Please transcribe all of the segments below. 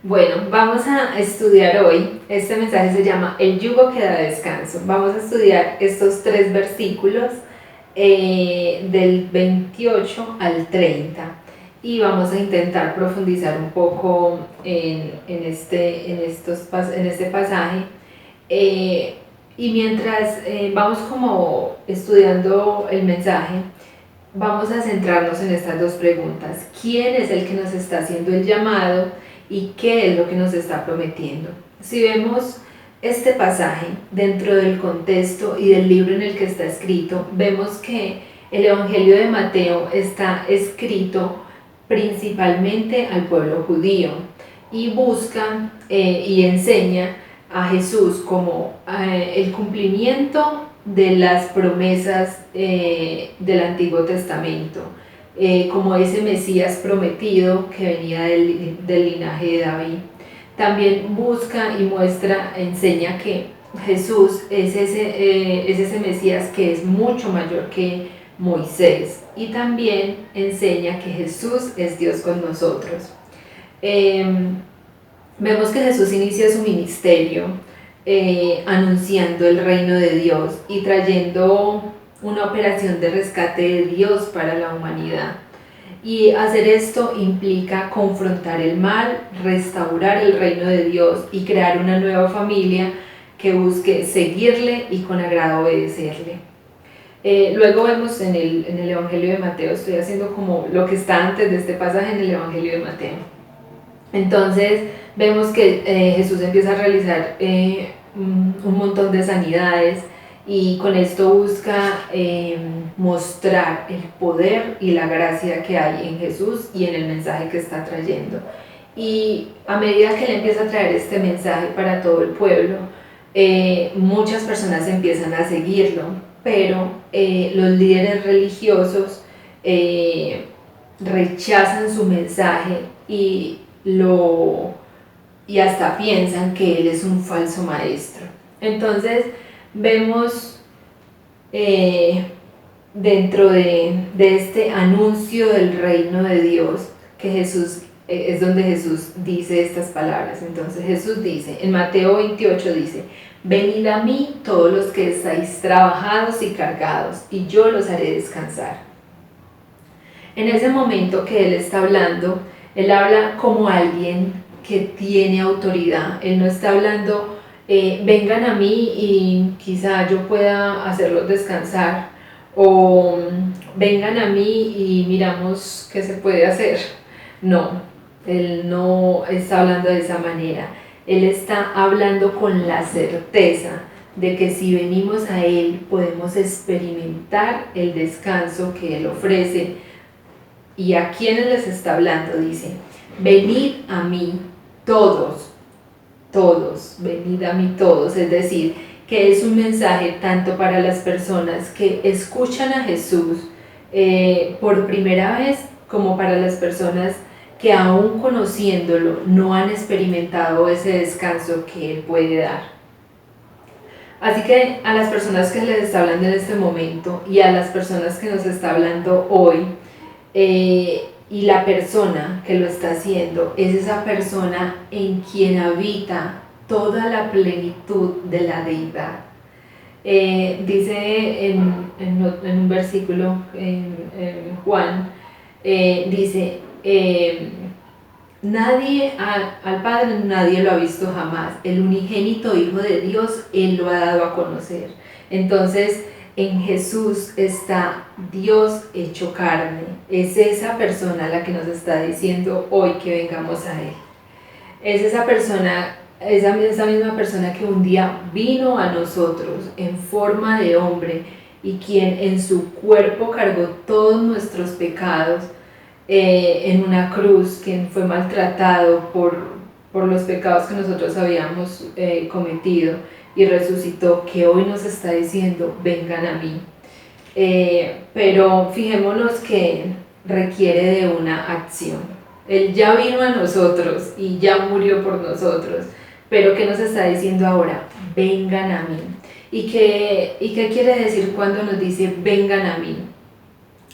Bueno, vamos a estudiar hoy, este mensaje se llama El yugo que da descanso. Vamos a estudiar estos tres versículos del 28 al 30 y vamos a intentar profundizar un poco en este pasaje. Eh, y mientras vamos como estudiando el mensaje, vamos a centrarnos en estas dos preguntas. ¿Quién es el que nos está haciendo el llamado y qué es lo que nos está prometiendo? Si vemos este pasaje dentro del contexto y del libro en el que está escrito, vemos que el Evangelio de Mateo está escrito principalmente al pueblo judío y busca y enseña a Jesús como el cumplimiento de las promesas del Antiguo Testamento, como ese Mesías prometido que venía del linaje de David. También busca y muestra, enseña que Jesús es ese Mesías que es mucho mayor que Moisés, y también enseña que Jesús es Dios con nosotros. Vemos que Jesús inicia su ministerio anunciando el reino de Dios y trayendo una operación de rescate de Dios para la humanidad. Y hacer esto implica confrontar el mal, restaurar el reino de Dios y crear una nueva familia que busque seguirle y con agrado obedecerle. Luego vemos en el Evangelio de Mateo, estoy haciendo como lo que está antes de este pasaje en el Evangelio de Mateo. Entonces vemos que Jesús empieza a realizar un montón de sanidades y con esto busca mostrar el poder y la gracia que hay en Jesús y en el mensaje que está trayendo. Y a medida que él empieza a traer este mensaje para todo el pueblo, muchas personas empiezan a seguirlo, pero los líderes religiosos rechazan su mensaje y hasta piensan que él es un falso maestro. Entonces vemos dentro de este anuncio del reino de Dios que Jesús es donde Jesús dice estas palabras. Entonces Jesús dice, en Mateo 28 dice: venid a mí todos los que estáis trabajados y cargados, y yo los haré descansar. En ese momento que él está hablando, él habla como alguien que tiene autoridad. Él no está hablando, vengan a mí y quizá yo pueda hacerlos descansar, o vengan a mí y miramos qué se puede hacer. No, él no está hablando de esa manera. Él está hablando con la certeza de que si venimos a él podemos experimentar el descanso que él ofrece. ¿Y a quiénes les está hablando? Dice, venid a mí todos, todos, venid a mí todos. Es decir, que es un mensaje tanto para las personas que escuchan a Jesús por primera vez, como para las personas que aún conociéndolo no han experimentado ese descanso que Él puede dar. Así que a las personas que les está hablando en este momento y a las personas que nos está hablando hoy, y la persona que lo está haciendo es esa persona en quien habita toda la plenitud de la deidad. Dice en un versículo en Juan, dice, nadie al Padre nadie lo ha visto jamás, el unigénito Hijo de Dios Él lo ha dado a conocer. Entonces en Jesús está Dios hecho carne. Es esa persona la que nos está diciendo hoy que vengamos a Él. Es esa persona, esa misma persona que un día vino a nosotros en forma de hombre y quien en su cuerpo cargó todos nuestros pecados en una cruz, quien fue maltratado por los pecados que nosotros habíamos cometido y resucitó, que hoy nos está diciendo, vengan a mí. Pero fijémonos que requiere de una acción. Él ya vino a nosotros y ya murió por nosotros, pero ¿qué nos está diciendo ahora? Vengan a mí. ¿Y qué quiere decir cuando nos dice vengan a mí?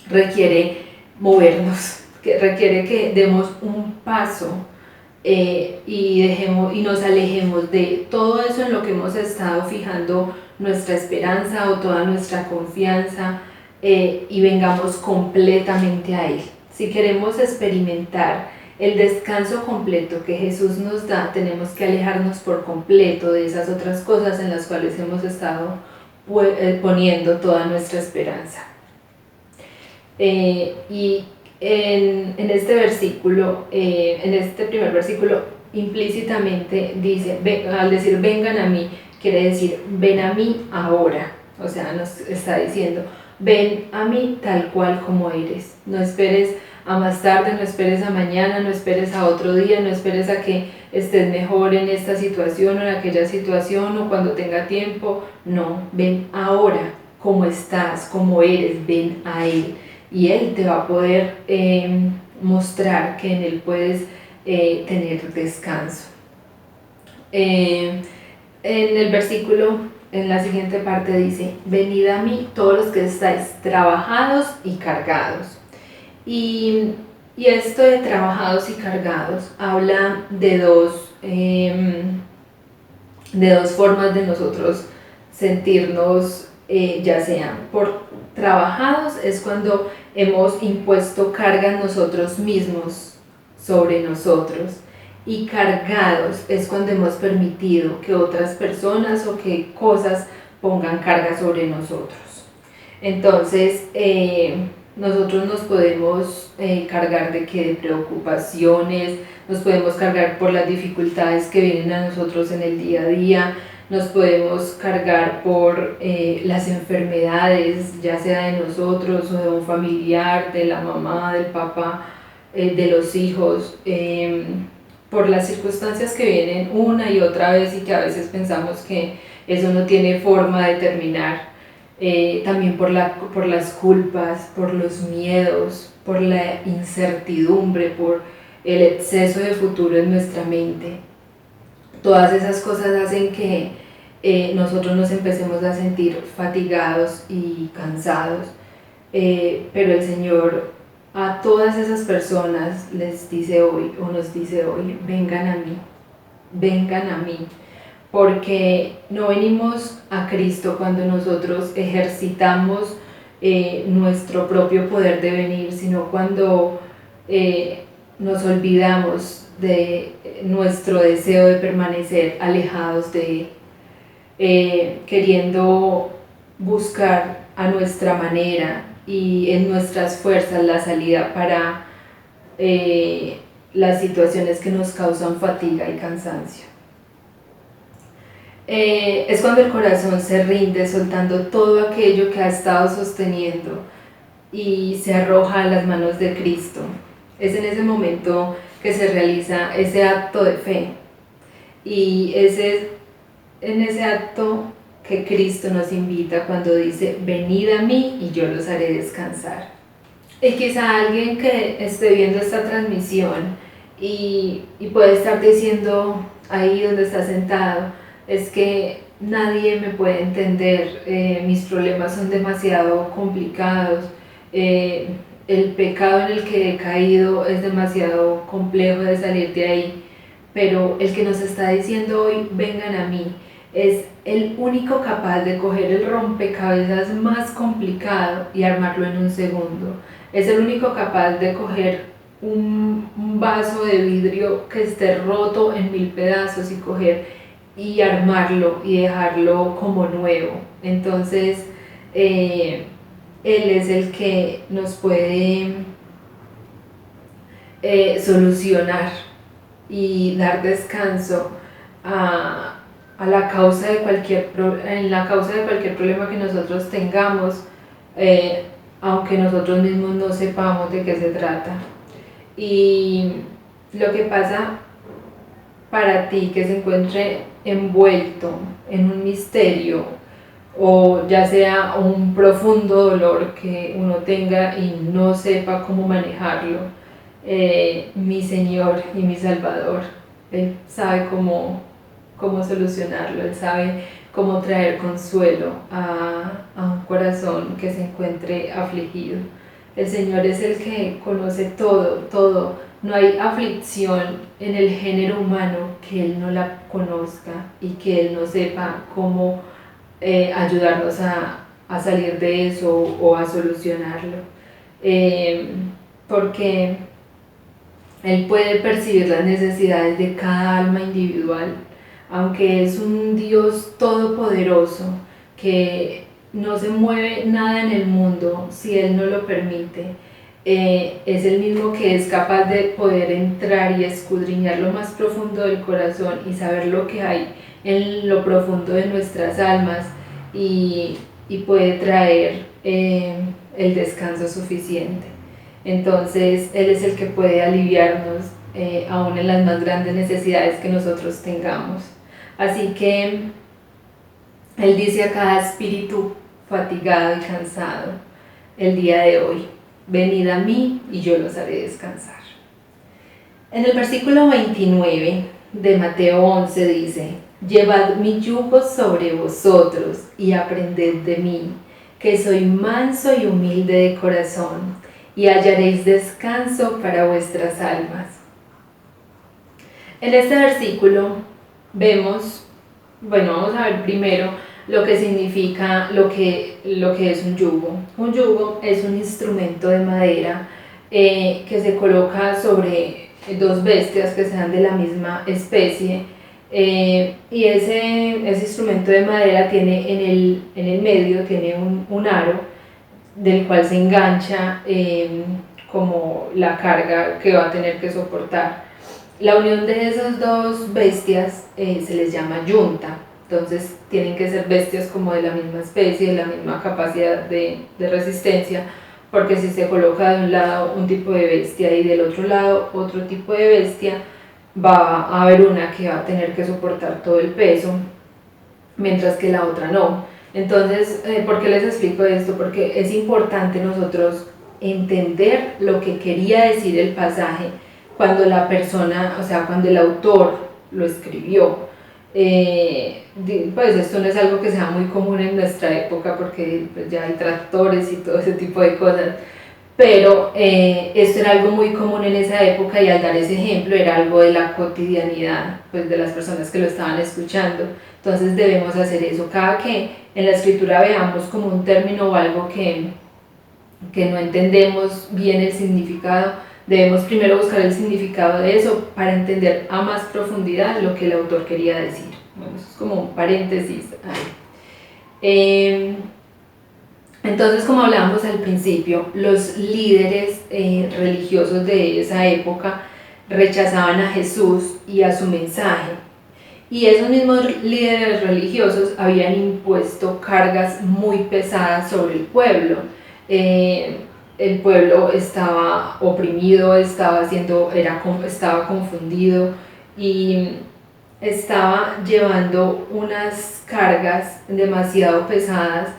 Requiere movernos, que requiere que demos un paso y nos alejemos de todo eso en lo que hemos estado fijando nuestra esperanza o toda nuestra confianza, y vengamos completamente a Él. Si queremos experimentar el descanso completo que Jesús nos da, tenemos que alejarnos por completo de esas otras cosas en las cuales hemos estado poniendo toda nuestra esperanza. Y en este versículo, en este primer versículo, implícitamente dice, al decir vengan a mí, quiere decir ven a mí ahora. O sea, nos está diciendo, ven a mí tal cual como eres. No esperes a más tarde, no esperes a mañana, no esperes a otro día, no esperes a que estés mejor en esta situación o en aquella situación o cuando tenga tiempo. No, ven ahora como estás, como eres, ven a Él. Y Él te va a poder mostrar que en Él puedes tener descanso. En el versículo, en la siguiente parte dice, venid a mí todos los que estáis trabajados y cargados. Y esto de trabajados y cargados habla de dos formas de nosotros sentirnos, ya sean por trabajados, es cuando hemos impuesto cargas nosotros mismos sobre nosotros, y cargados es cuando hemos permitido que otras personas o que cosas pongan carga sobre nosotros. Entonces, nosotros nos podemos cargar de preocupaciones, nos podemos cargar por las dificultades que vienen a nosotros en el día a día, nos podemos cargar por las enfermedades, ya sea de nosotros o de un familiar, de la mamá, del papá, de los hijos, por las circunstancias que vienen una y otra vez y que a veces pensamos que eso no tiene forma de terminar. También por las culpas, por los miedos, por la incertidumbre, por el exceso de futuro en nuestra mente. Todas esas cosas hacen que nosotros nos empecemos a sentir fatigados y cansados, pero el Señor a todas esas personas les dice hoy, o nos dice hoy, vengan a mí, porque no venimos a Cristo cuando nosotros ejercitamos nuestro propio poder de venir, sino cuando nos olvidamos de nuestro deseo de permanecer alejados de Él, queriendo buscar a nuestra manera y en nuestras fuerzas la salida para las situaciones que nos causan fatiga y cansancio. Es cuando el corazón se rinde soltando todo aquello que ha estado sosteniendo y se arroja a las manos de Cristo. Es en ese momento que se realiza ese acto de fe, y en ese acto que Cristo nos invita cuando dice venid a mí y yo los haré descansar. Y quizá alguien que esté viendo esta transmisión y puede estar diciendo ahí donde está sentado, es que nadie me puede entender, mis problemas son demasiado complicados, el pecado en el que he caído es demasiado complejo de salir de ahí. Pero el que nos está diciendo hoy, vengan a mí, es el único capaz de coger el rompecabezas más complicado y armarlo en un segundo. Es el único capaz de coger un vaso de vidrio que esté roto en 1000 pedazos y coger y armarlo y dejarlo como nuevo. Entonces, Él es el que nos puede solucionar y dar descanso a la causa de cualquier problema que nosotros tengamos, aunque nosotros mismos no sepamos de qué se trata. Y lo que pasa para ti, que se encuentre envuelto en un misterio, o ya sea un profundo dolor que uno tenga y no sepa cómo manejarlo, mi Señor y mi Salvador, Él sabe cómo solucionarlo, Él sabe cómo traer consuelo a un corazón que se encuentre afligido. El Señor es el que conoce todo no hay aflicción en el género humano que Él no la conozca y que Él no sepa cómo ayudarnos a salir de eso o a solucionarlo. Porque Él puede percibir las necesidades de cada alma individual, aunque es un Dios todopoderoso que no se mueve nada en el mundo si Él no lo permite. Es el mismo que es capaz de poder entrar y escudriñar lo más profundo del corazón y saber lo que hay en lo profundo de nuestras almas y puede traer el descanso suficiente. Entonces Él es el que puede aliviarnos aún en las más grandes necesidades que nosotros tengamos. Así que Él dice a cada espíritu fatigado y cansado el día de hoy: venid a mí y yo los haré descansar. En el versículo 29 de Mateo 11 dice: llevad mi yugo sobre vosotros y aprended de mí, que soy manso y humilde de corazón, y hallaréis descanso para vuestras almas. En este versículo vemos, vamos a ver primero lo que significa, lo que es un yugo. Un yugo es un instrumento de madera que se coloca sobre dos bestias que sean de la misma especie, y ese instrumento de madera tiene en el medio tiene un aro del cual se engancha como la carga que va a tener que soportar. La unión de esas dos bestias se les llama yunta. Entonces tienen que ser bestias como de la misma especie, de la misma capacidad de resistencia, porque si se coloca de un lado un tipo de bestia y del otro lado otro tipo de bestia, va a haber una que va a tener que soportar todo el peso, mientras que la otra no. Entonces, ¿por qué les explico esto? Porque es importante nosotros entender lo que quería decir el pasaje cuando la persona, o sea, cuando el autor lo escribió. Pues esto no es algo que sea muy común en nuestra época porque pues, ya hay tractores y todo ese tipo de cosas, pero esto era algo muy común en esa época y al dar ese ejemplo era algo de la cotidianidad pues, de las personas que lo estaban escuchando. Entonces debemos hacer eso. Cada que en la escritura veamos como un término o algo que no entendemos bien el significado, debemos primero buscar el significado de eso para entender a más profundidad lo que el autor quería decir. Bueno, eso es como un paréntesis ahí. Entonces, como hablábamos al principio, los líderes religiosos de esa época rechazaban a Jesús y a su mensaje. Y esos mismos líderes religiosos habían impuesto cargas muy pesadas sobre el pueblo. El pueblo estaba oprimido, estaba confundido y estaba llevando unas cargas demasiado pesadas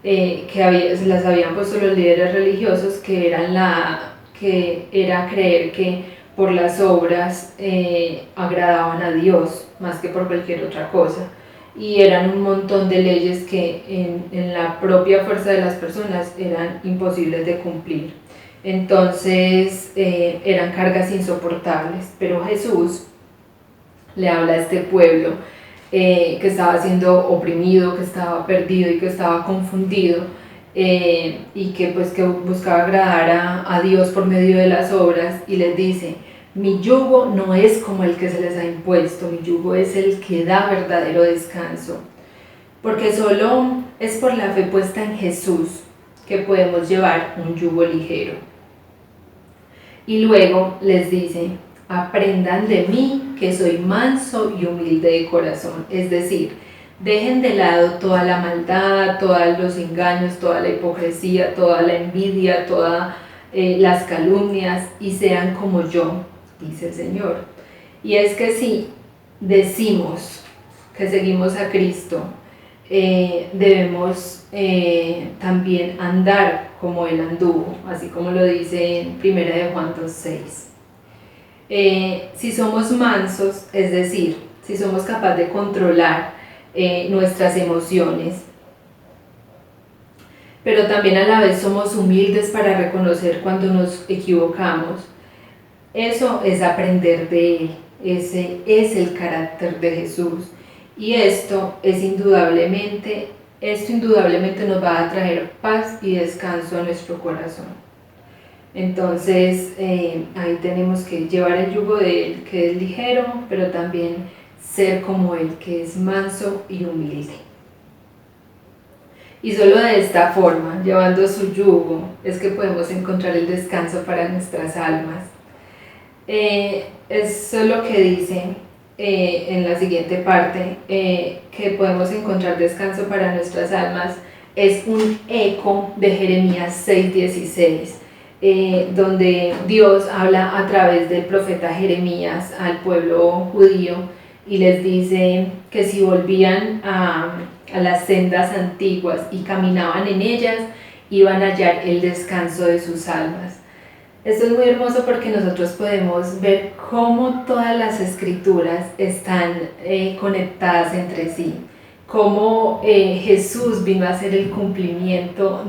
que las habían puesto los líderes religiosos, que era creer que por las obras agradaban a Dios más que por cualquier otra cosa, y eran un montón de leyes que en la propia fuerza de las personas eran imposibles de cumplir. Entonces eran cargas insoportables, pero Jesús le habla a este pueblo que estaba siendo oprimido, que estaba perdido y que estaba confundido, y que buscaba agradar a Dios por medio de las obras, y les dice: mi yugo no es como el que se les ha impuesto, mi yugo es el que da verdadero descanso, porque solo es por la fe puesta en Jesús que podemos llevar un yugo ligero. Y luego les dice: aprendan de mí, que soy manso y humilde de corazón. Es decir, dejen de lado toda la maldad, todos los engaños, toda la hipocresía, toda la envidia, todas las calumnias, y sean como yo, dice el Señor. Y es que si decimos que seguimos a Cristo, debemos también andar como Él anduvo, así como lo dice en 1 de Juan 2:6. Si somos mansos, es decir, si somos capaces de controlar nuestras emociones, pero también a la vez somos humildes para reconocer cuando nos equivocamos, Eso es aprender de Él, ese es el carácter de Jesús. Y esto indudablemente nos va a traer paz y descanso a nuestro corazón. Entonces ahí tenemos que llevar el yugo de Él, que es ligero, pero también ser como Él, que es manso y humilde. Y solo de esta forma, llevando su yugo, es que podemos encontrar el descanso para nuestras almas. Eso es lo que dice en la siguiente parte, que podemos encontrar descanso para nuestras almas. Es un eco de Jeremías 6:16, donde Dios habla a través del profeta Jeremías al pueblo judío y les dice que si volvían a las sendas antiguas y caminaban en ellas, iban a hallar el descanso de sus almas. Esto es muy hermoso porque nosotros podemos ver cómo todas las escrituras están conectadas entre sí, cómo Jesús vino a hacer el cumplimiento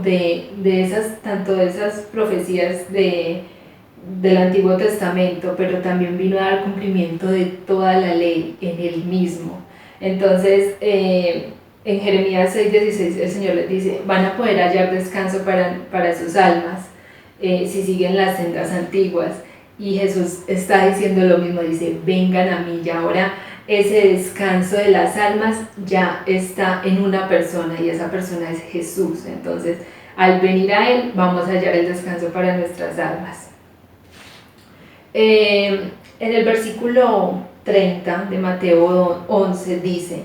tanto de esas profecías del Antiguo Testamento, pero también vino a dar cumplimiento de toda la ley en Él mismo. Entonces, en Jeremías 6:16 el Señor les dice, van a poder hallar descanso para sus almas si siguen las sendas antiguas. Y Jesús está diciendo lo mismo, dice, vengan a mí. Y ahora ese descanso de las almas ya está en una persona y esa persona es Jesús. Entonces, al venir a Él vamos a hallar el descanso para nuestras almas. En el versículo 30 de Mateo 11 dice,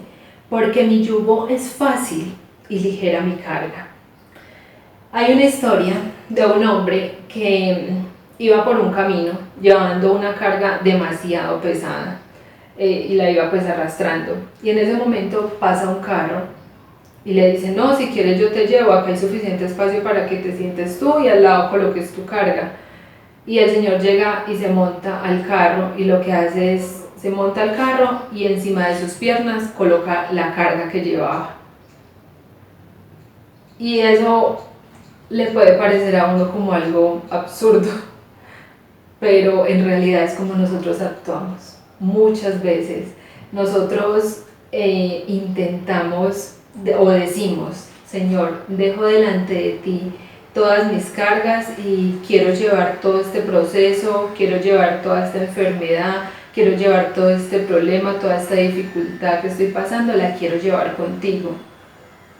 porque mi yugo es fácil y ligera mi carga. Hay una historia de un hombre que iba por un camino llevando una carga demasiado pesada y la iba pues arrastrando, y en ese momento pasa un carro y le dice, no, si quieres yo te llevo, acá hay suficiente espacio para que te sientes tú y al lado coloques tu carga. Y el Señor llega y se monta al carro y lo que hace es, se monta al carro y encima de sus piernas coloca la carga que llevaba. Y eso le puede parecer a uno como algo absurdo, pero en realidad es como nosotros actuamos. Muchas veces nosotros intentamos o decimos, Señor, dejo delante de ti todas mis cargas y quiero llevar todo este proceso, quiero llevar toda esta enfermedad, quiero llevar todo este problema, toda esta dificultad que estoy pasando, la quiero llevar contigo.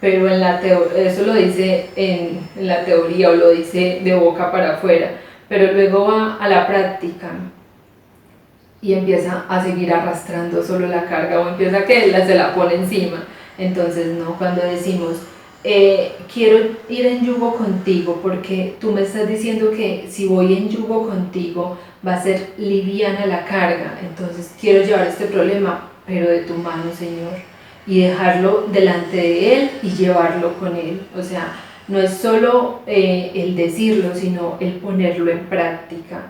Pero eso lo dice en la teoría o lo dice de boca para afuera, pero luego va a la práctica y empieza a seguir arrastrando solo la carga o empieza que se la pone encima. Entonces no, cuando decimos quiero ir en yugo contigo porque tú me estás diciendo que si voy en yugo contigo va a ser liviana la carga, entonces quiero llevar este problema pero de tu mano, Señor, y dejarlo delante de Él y llevarlo con Él. O sea, no es solo el decirlo, sino el ponerlo en práctica.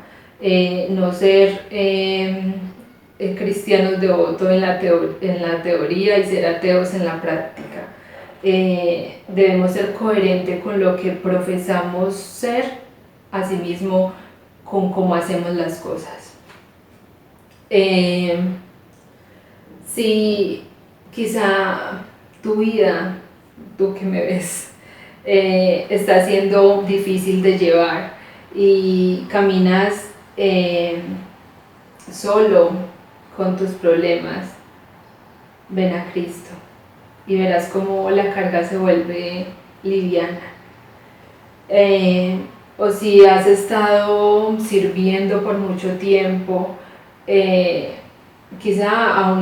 No ser cristianos devotos en la teoría y ser ateos en la práctica. Debemos ser coherentes con lo que profesamos ser, asimismo con cómo hacemos las cosas. Si quizá tu vida, tú que me ves, está siendo difícil de llevar y caminas solo con tus problemas, ven a Cristo y verás cómo la carga se vuelve liviana. O si has estado sirviendo por mucho tiempo, quizá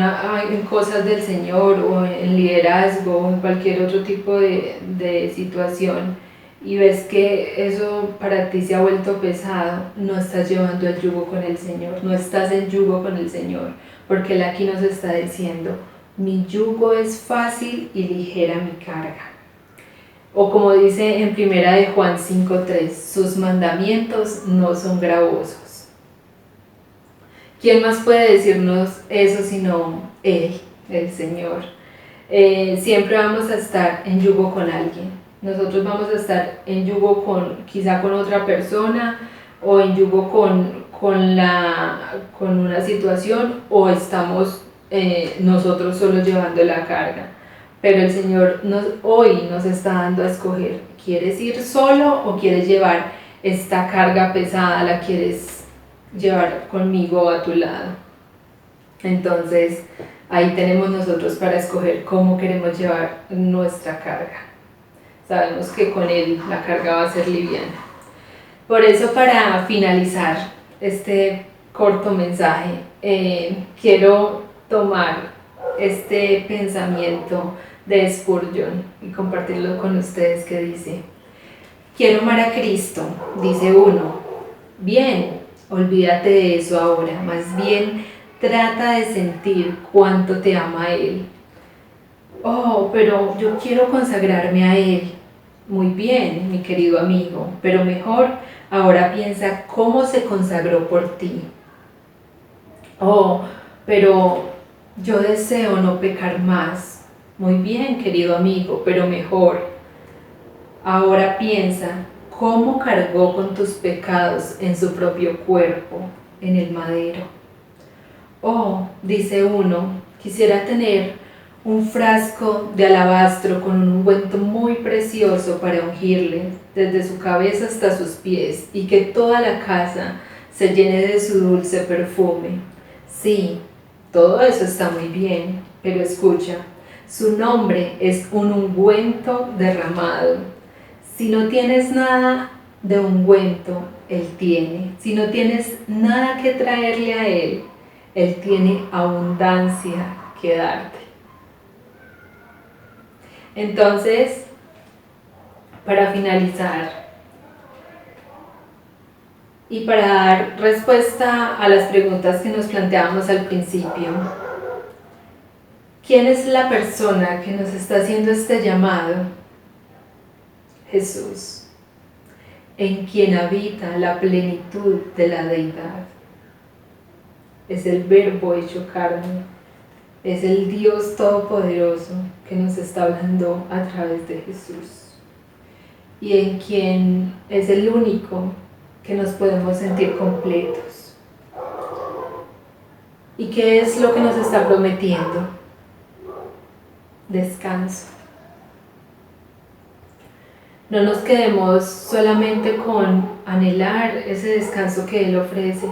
en cosas del Señor o en liderazgo o en cualquier otro tipo de situación, y ves que eso para ti se ha vuelto pesado, no estás llevando el yugo con el Señor, no estás en yugo con el Señor, porque Él aquí nos está diciendo, mi yugo es fácil y ligera mi carga. O como dice en 1 de Juan 5:3, sus mandamientos no son gravosos. ¿Quién más puede decirnos eso sino Él, el Señor? Siempre vamos a estar en yugo con alguien. Nosotros vamos a estar en yugo quizá con otra persona o en yugo con con una situación o estamos nosotros solos llevando la carga. Pero el Señor hoy nos está dando a escoger, ¿quieres ir solo o quieres llevar esta carga pesada, la quieres llevar conmigo a tu lado? Entonces ahí tenemos nosotros para escoger cómo queremos llevar nuestra carga. Sabemos que con Él la carga va a ser liviana. Por eso, para finalizar este corto mensaje, quiero tomar este pensamiento de Spurgeon y compartirlo con ustedes, que dice: quiero amar a Cristo, dice uno. Bien, olvídate de eso ahora, más bien trata de sentir cuánto te ama Él. Oh, pero yo quiero consagrarme a Él. Muy bien, mi querido amigo, pero mejor ahora piensa cómo se consagró por ti. Oh, pero yo deseo no pecar más. Muy bien, querido amigo, pero mejor ahora piensa cómo cargó con tus pecados en su propio cuerpo, en el madero. Oh, dice uno, quisiera tener un frasco de alabastro con un ungüento muy precioso para ungirle desde su cabeza hasta sus pies, y que toda la casa se llene de su dulce perfume. Sí, todo eso está muy bien, pero escucha, su nombre es un ungüento derramado. Si no tienes nada de ungüento, Él tiene. Si no tienes nada que traerle a Él, Él tiene abundancia que darte. Entonces, para finalizar y para dar respuesta a las preguntas que nos planteábamos al principio, ¿quién es la persona que nos está haciendo este llamado? Jesús, en quien habita la plenitud de la deidad. Es el Verbo hecho carne. Es el Dios Todopoderoso que nos está hablando a través de Jesús, y en quien es el único que nos podemos sentir completos. ¿Y qué es lo que nos está prometiendo? Descanso. No nos quedemos solamente con anhelar ese descanso que Él ofrece.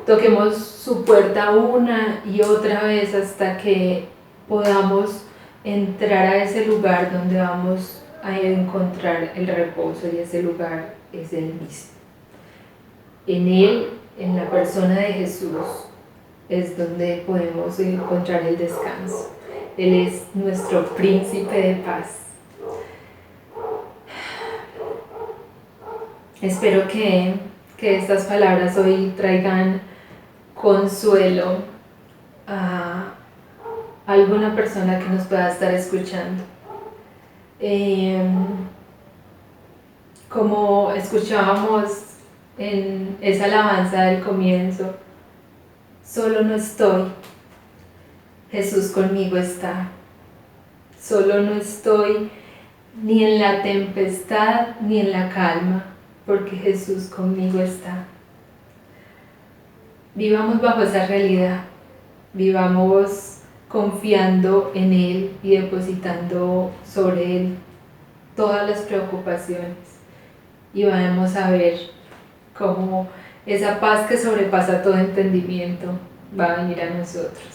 Toquemos su puerta una y otra vez hasta que podamos entrar a ese lugar donde vamos a encontrar el reposo, y ese lugar es Él mismo. En Él, en la persona de Jesús, es donde podemos encontrar el descanso. Él es nuestro príncipe de paz. Espero que estas palabras hoy traigan consuelo a alguna persona que nos pueda estar escuchando. Como escuchábamos en esa alabanza del comienzo, solo no estoy, Jesús conmigo está. Solo no estoy ni en la tempestad ni en la calma, porque Jesús conmigo está. Vivamos bajo esa realidad, vivamos confiando en Él y depositando sobre Él todas las preocupaciones, y vamos a ver cómo esa paz que sobrepasa todo entendimiento va a venir a nosotros.